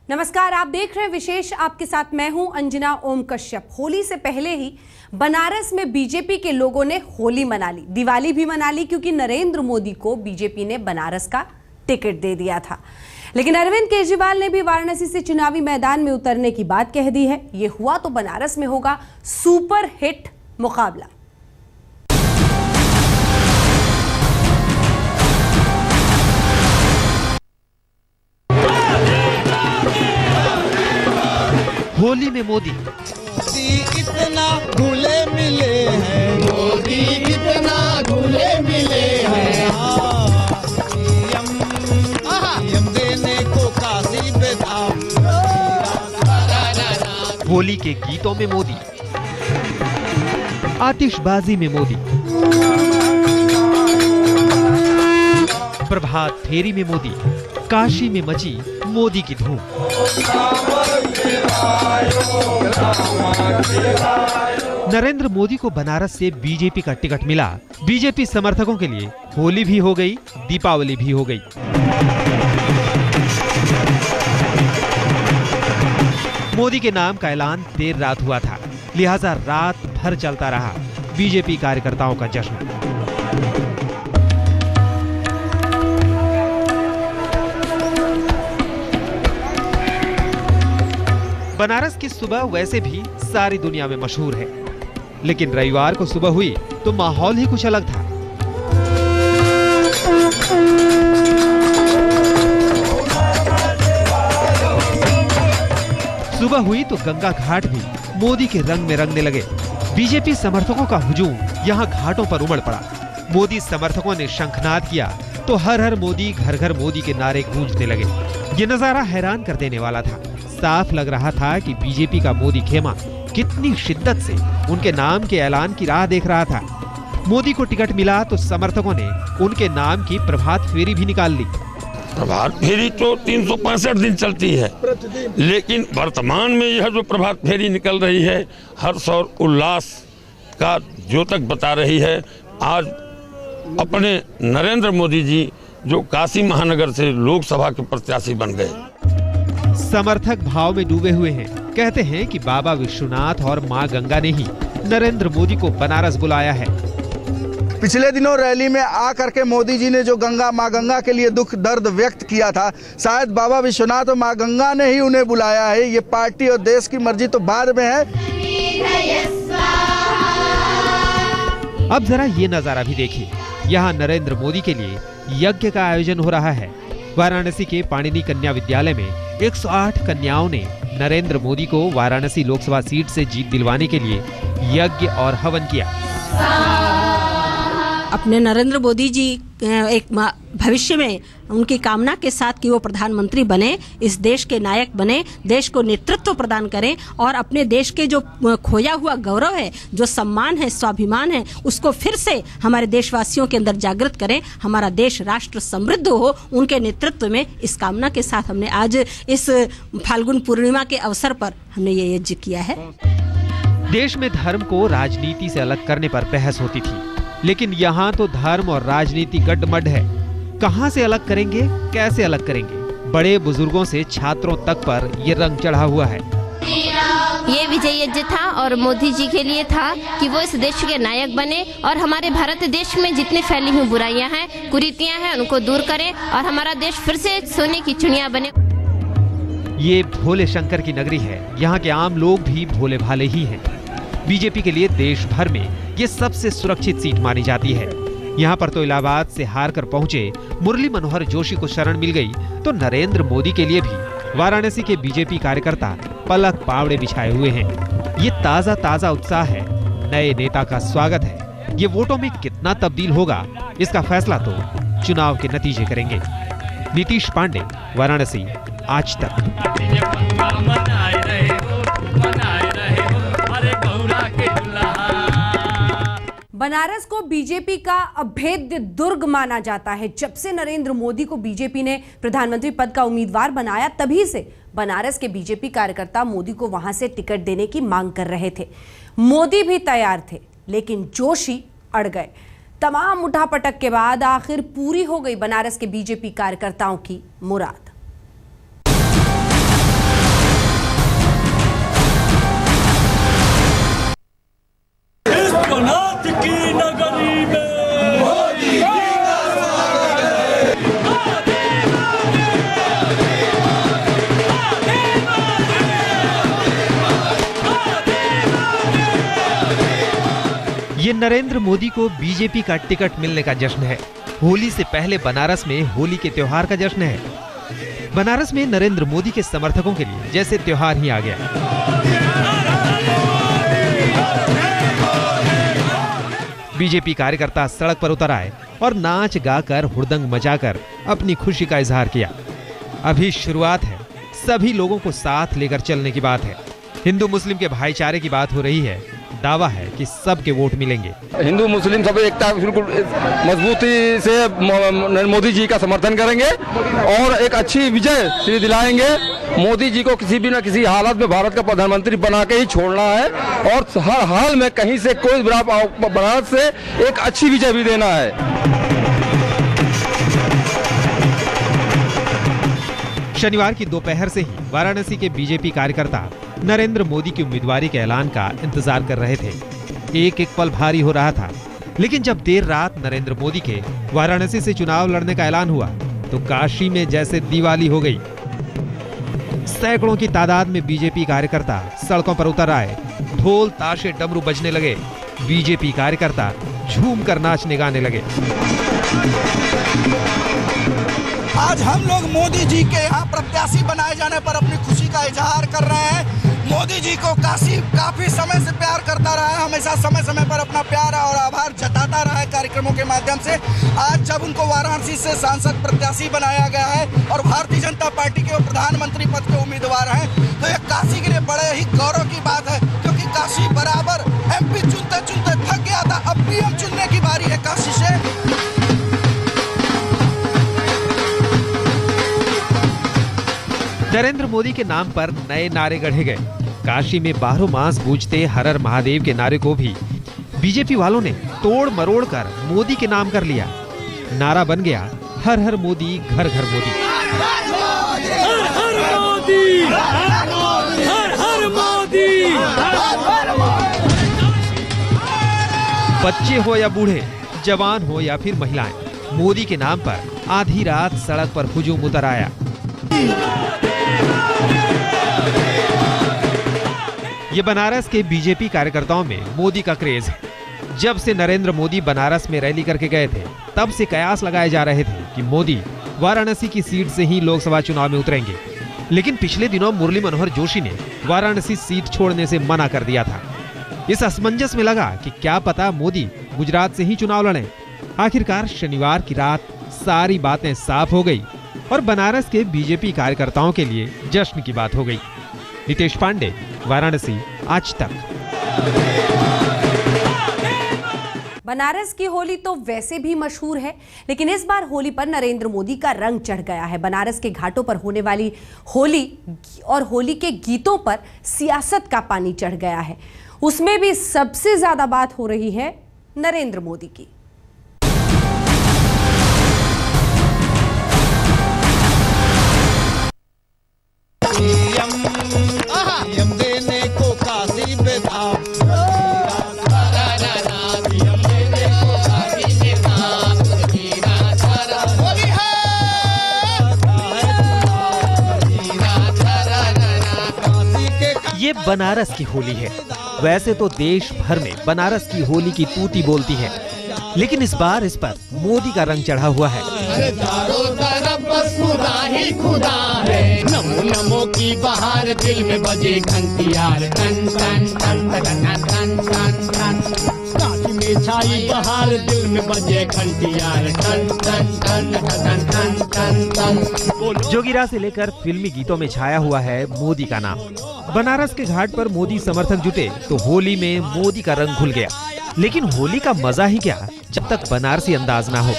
नमस्कार, आप देख रहे हैं विशेष। आपके साथ मैं हूं अंजना ओम कश्यप। होली से पहले ही बनारस में बीजेपी के लोगों ने होली मना ली, दिवाली भी मना ली, क्योंकि नरेंद्र मोदी को बीजेपी ने बनारस का टिकट दे दिया था। लेकिन अरविंद केजरीवाल ने भी वाराणसी से चुनावी मैदान में उतरने की बात कह दी है। ये हुआ तो बनारस में होगा सुपर हिट मुकाबला। होली में मोदी इतना घुले मिले हैं, मोदी इतना घुले मिले हैं। यम देने को काशी बेदाम। होली के गीतों में मोदी, आतिशबाजी में मोदी, प्रभात फेरी में मोदी, काशी में मची मोदी की धूम। नरेंद्र मोदी को बनारस से बीजेपी का टिकट मिला। बीजेपी समर्थकों के लिए होली भी हो गई, दीपावली भी हो गई। मोदी के नाम का ऐलान देर रात हुआ था, लिहाजा रात भर चलता रहा बीजेपी कार्यकर्ताओं का जश्न। बनारस की सुबह वैसे भी सारी दुनिया में मशहूर है, लेकिन रविवार को सुबह हुई तो माहौल ही कुछ अलग था। सुबह हुई तो गंगा घाट भी मोदी के रंग में रंगने लगे। बीजेपी समर्थकों का हुजूम यहां घाटों पर उमड़ पड़ा। मोदी समर्थकों ने शंखनाद किया तो हर हर मोदी, घर घर मोदी के नारे गूंजने लगे। ये नजारा हैरान कर देने वाला था। साफ लग रहा था कि बीजेपी का मोदी खेमा कितनी शिद्दत से उनके नाम के ऐलान की राह देख रहा था। मोदी को टिकट मिला तो समर्थकों ने उनके नाम की प्रभात फेरी भी निकाल ली। प्रभात फेरी तो 365 दिन चलती है, लेकिन वर्तमान में यह जो प्रभात फेरी निकल रही है, हर्ष और उल्लास का द्योतक बता रही है। आज अपने नरेंद्र मोदी जी जो काशी महानगर से लोकसभा के प्रत्याशी बन गए। समर्थक भाव में डूबे हुए हैं। कहते हैं कि बाबा विश्वनाथ और मां गंगा ने ही नरेंद्र मोदी को बनारस बुलाया है। पिछले दिनों रैली में आकर के मोदी जी ने जो मां गंगा के लिए दुख दर्द व्यक्त किया था, शायद बाबा विश्वनाथ और मां गंगा ने ही उन्हें बुलाया है। ये पार्टी और देश की मर्जी तो बाद में है। अब जरा ये नजारा भी देखिए। यहाँ नरेंद्र मोदी के लिए यज्ञ का आयोजन हो रहा है। वाराणसी के पाणिनी कन्या विद्यालय में 108 कन्याओं ने नरेंद्र मोदी को वाराणसी लोकसभा सीट से जीत दिलवाने के लिए यज्ञ और हवन किया। अपने नरेंद्र मोदी जी एक भविष्य में उनकी कामना के साथ कि वो प्रधानमंत्री बने, इस देश के नायक बने, देश को नेतृत्व प्रदान करें और अपने देश के जो खोया हुआ गौरव है, जो सम्मान है, स्वाभिमान है, उसको फिर से हमारे देशवासियों के अंदर जागृत करें। हमारा देश, राष्ट्र समृद्ध हो, उनके नेतृत्व में। इस कामना के साथ हमने आज इस फाल्गुन पूर्णिमा के अवसर पर हमने ये यज्ञ किया है। देश में धर्म को राजनीति से अलग करने पर बहस होती थी, लेकिन यहाँ तो धर्म और राजनीति गड्ढमड है। कहाँ से अलग करेंगे, कैसे अलग करेंगे? बड़े बुजुर्गों से छात्रों तक पर ये रंग चढ़ा हुआ है। ये विजय यज्ञ था और मोदी जी के लिए था कि वो इस देश के नायक बने और हमारे भारत देश में जितनी फैली हुई बुराइयां हैं, कुरीतियां हैं, उनको दूर करें और हमारा देश फिर से सोने की चिड़िया बने। ये भोले शंकर की नगरी है। यहाँ के आम लोग भी भोले भाले ही हैं। बीजेपी के लिए देश भर में ये सबसे सुरक्षित सीट मानी जाती है। यहाँ पर तो इलाहाबाद से हार कर पहुंचे मुरली मनोहर जोशी को शरण मिल गई, तो नरेंद्र मोदी के लिए भी वाराणसी के बीजेपी कार्यकर्ता पलक पावड़े बिछाए हुए हैं। ये ताजा ताजा उत्साह है, नए नेता का स्वागत है। ये वोटों में कितना तब्दील होगा, इसका फैसला तो चुनाव के नतीजे करेंगे। नीतीश पांडे, वाराणसी, आज तक। बनारस को बीजेपी का अभेद्य दुर्ग माना जाता है। जब से नरेंद्र मोदी को बीजेपी ने प्रधानमंत्री पद का उम्मीदवार बनाया, तभी से बनारस के बीजेपी कार्यकर्ता मोदी को वहां से टिकट देने की मांग कर रहे थे। मोदी भी तैयार थे, लेकिन जोशी अड़ गए। तमाम उठापटक के बाद आखिर पूरी हो गई बनारस के बीजेपी कार्यकर्ताओं की मुराद। ये नरेंद्र मोदी को बीजेपी का टिकट मिलने का जश्न है। होली से पहले बनारस में होली के त्योहार का जश्न है। बनारस में नरेंद्र मोदी के समर्थकों के लिए जैसे त्योहार ही आ गया। बीजेपी कार्यकर्ता सड़क पर उतर आए और नाच गाकर हुड़दंग मचाकर अपनी खुशी का इजहार किया। अभी शुरुआत है, सभी लोगों को साथ लेकर चलने की बात है। हिंदू मुस्लिम के भाईचारे की बात हो रही है। दावा है कि सबके वोट मिलेंगे। हिंदू मुस्लिम सब एकता बिल्कुल मजबूती से नरेंद्र मोदी जी का समर्थन करेंगे और एक अच्छी विजय श्री दिलाएंगे। मोदी जी को किसी भी न किसी हालत में भारत का प्रधानमंत्री बना के ही छोड़ना है और हर हाल में कहीं से कोई बनारस से एक अच्छी विजय भी देना है। शनिवार की दोपहर से ही वाराणसी के बीजेपी कार्यकर्ता नरेंद्र मोदी की उम्मीदवारी के ऐलान का इंतजार कर रहे थे। एक एक पल भारी हो रहा था, लेकिन जब देर रात नरेंद्र मोदी के वाराणसी से चुनाव लड़ने का ऐलान हुआ तो काशी में जैसे दिवाली हो गई। सैकड़ों की तादाद में बीजेपी कार्यकर्ता सड़कों पर उतर आए। ढोल ताशे डमरू बजने लगे। बीजेपी कार्यकर्ता झूम कर नाचने गाने लगे। आज हम लोग मोदी जी के यहाँ प्रत्याशी बनाए जाने पर अपनी खुशी का इजहार कर रहे हैं। मोदी जी को काफी समय से प्यार करता रहा है, हमेशा समय समय पर अपना प्यार और आभार जताता रहा है कार्यक्रमों के माध्यम से। आज जब उनको वाराणसी से सांसद प्रत्याशी बनाया गया है और भारतीय जनता पार्टी के प्रधानमंत्री पद के उम्मीदवार हैं, तो ये काशी के लिए बड़े ही गौरव की बात है, क्योंकि काशी बराबर MP चुनते चुनते थक गया था। अब PM चुनने की बारी है काशी से। नरेंद्र मोदी के नाम पर नए नारे गढ़े गए। काशी में बारहों मास गूंजते हर हर महादेव के नारे को भी बीजेपी वालों ने तोड़ मरोड़ कर मोदी के नाम कर लिया। नारा बन गया हर हर मोदी, घर घर मोदी। बच्चे हो या बूढ़े, जवान हो या फिर महिलाएं, मोदी के नाम पर आधी रात सड़क पर हुजूम उतर आया। ये बनारस के बीजेपी कार्यकर्ताओं में मोदी का क्रेज है। जब से नरेंद्र मोदी बनारस में रैली करके गए थे, तब से कयास लगाए जा रहे थे कि मोदी वाराणसी की सीट से ही लोकसभा चुनाव में उतरेंगे। लेकिन पिछले दिनों मुरली मनोहर जोशी ने वाराणसी सीट छोड़ने से मना कर दिया था। इस असमंजस में लगा कि क्या पता मोदी गुजरात से ही चुनाव लड़ें। आखिरकार शनिवार की रात सारी बातें साफ हो गई और बनारस के बीजेपी कार्यकर्ताओं के लिए जश्न की बात हो गई। नितेश पांडे, वाराणसी, आज तक। बनारस की होली तो वैसे भी मशहूर है, लेकिन इस बार होली पर नरेंद्र मोदी का रंग चढ़ गया है। बनारस के घाटों पर होने वाली होली और होली के गीतों पर सियासत का पानी चढ़ गया है। उसमें भी सबसे ज्यादा बात हो रही है नरेंद्र मोदी की। PM देने को काशी बेधाम। ये बनारस की होली है। वैसे तो देश भर में बनारस की होली की तूती बोलती है, लेकिन इस बार इस पर मोदी का रंग चढ़ा हुआ है। चारों तरफ बस खुदा ही खुदा है। नमो नमो की बहार दिल में बजे घंटियार, टन टन टन टन टन टन टन। काशी में छाई बहार दिल में बजे घंटियार, टन टन टन टन टन टन टन। जोगिरा से लेकर फिल्मी गीतों में छाया हुआ है मोदी का नाम। बनारस के घाट पर मोदी समर्थक जुटे तो होली में मोदी का रंग घुल गया। लेकिन होली का मजा ही क्या जब तक बनारसी अंदाज ना हो।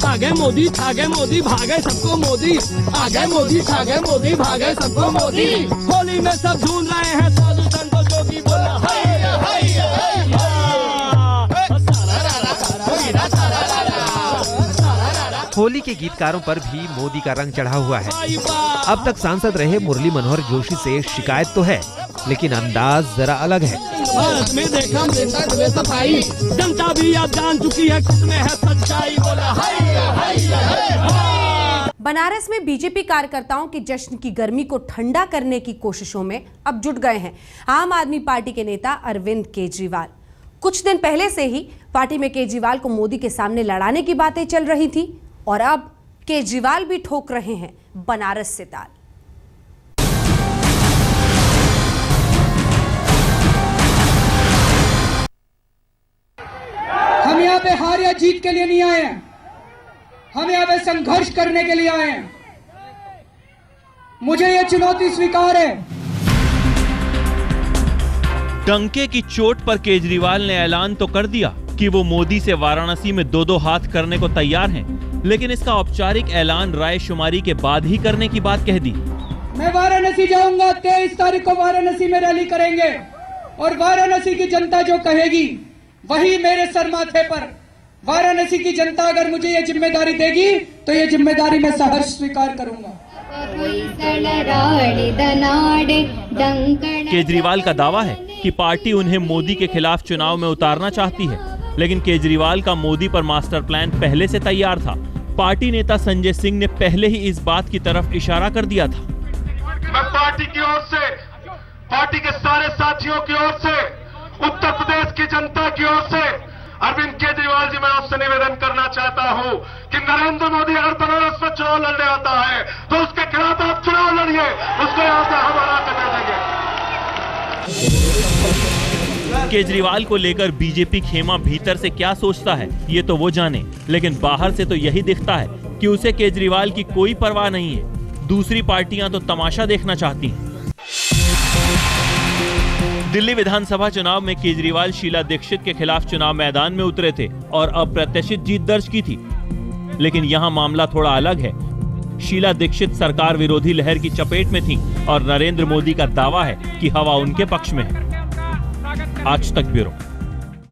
आगे मोदी छा गए, मोदी भागे सबको मोदी, आ गए मोदी छा गए, मोदी भागे सबको मोदी। होली में सब झूम रहे हैं, साधु संतो जोगी बोला हाय हाय होली के गीतकारों पर भी मोदी का रंग चढ़ा हुआ है। अब तक सांसद रहे मुरली मनोहर जोशी से शिकायत तो है, लेकिन अंदाज जरा अलग है। भारत में देखा सफाई, जनता भी अब जान चुकी है किसमें है सच्चाई। बोला बनारस में बीजेपी कार्यकर्ताओं के जश्न की गर्मी को ठंडा करने की कोशिशों में अब जुट गए हैं आम आदमी पार्टी के नेता अरविंद केजरीवाल। कुछ दिन पहले से ही पार्टी में केजरीवाल को मोदी के सामने लड़ाने की बातें चल रही थी और अब केजरीवाल भी ठोक रहे हैं बनारस से ताल। हम यहाँ पे हार या जीत के लिए नहीं आए हैं, हम यहाँ पे संघर्ष करने के लिए आए हैं। मुझे ये चुनौती स्वीकार है। डंके की चोट पर केजरीवाल ने ऐलान तो कर दिया कि वो मोदी से वाराणसी में दो हाथ करने को तैयार हैं, लेकिन इसका औपचारिक ऐलान रायशुमारी के बाद ही करने की बात कह दी। मैं वाराणसी जाऊंगा, 23 तारीख को वाराणसी में रैली करेंगे और वाराणसी की जनता जो कहेगी वही मेरे सर माथे पर। वाराणसी की जनता अगर मुझे ये जिम्मेदारी देगी तो ये जिम्मेदारी मैं सहर्ष स्वीकार करूंगा। केजरीवाल का दावा है कि पार्टी उन्हें मोदी के खिलाफ चुनाव में उतारना चाहती है, लेकिन केजरीवाल का मोदी पर मास्टर प्लान पहले से तैयार था। पार्टी नेता संजय सिंह ने पहले ही इस बात की तरफ इशारा कर दिया था। मैं पार्टी की ओर से, पार्टी के सारे साथियों की ओर से, उत्तर प्रदेश की जनता की ओर से अरविंद केजरीवाल जी मैं आपसे निवेदन करना चाहता हूं कि नरेंद्र मोदी अगर बनारस में चुनाव लड़ने आता है तो उसके खिलाफ आप चुनाव लड़िए, उसको यहां से हम हरा करने देंगे। केजरीवाल को लेकर बीजेपी खेमा भीतर से क्या सोचता है ये तो वो जाने, लेकिन बाहर से तो यही दिखता है कि उसे केजरीवाल की कोई परवाह नहीं है। दूसरी पार्टियां तो तमाशा देखना चाहती हैं। दिल्ली विधानसभा चुनाव में केजरीवाल शीला दीक्षित के खिलाफ चुनाव मैदान में उतरे थे और अप्रत्याशित जीत दर्ज की थी, लेकिन यहां मामला थोड़ा अलग है। शीला दीक्षित सरकार विरोधी लहर की चपेट में थी और नरेंद्र मोदी का दावा है कि हवा उनके पक्ष में है। आज तक ब्यूरो।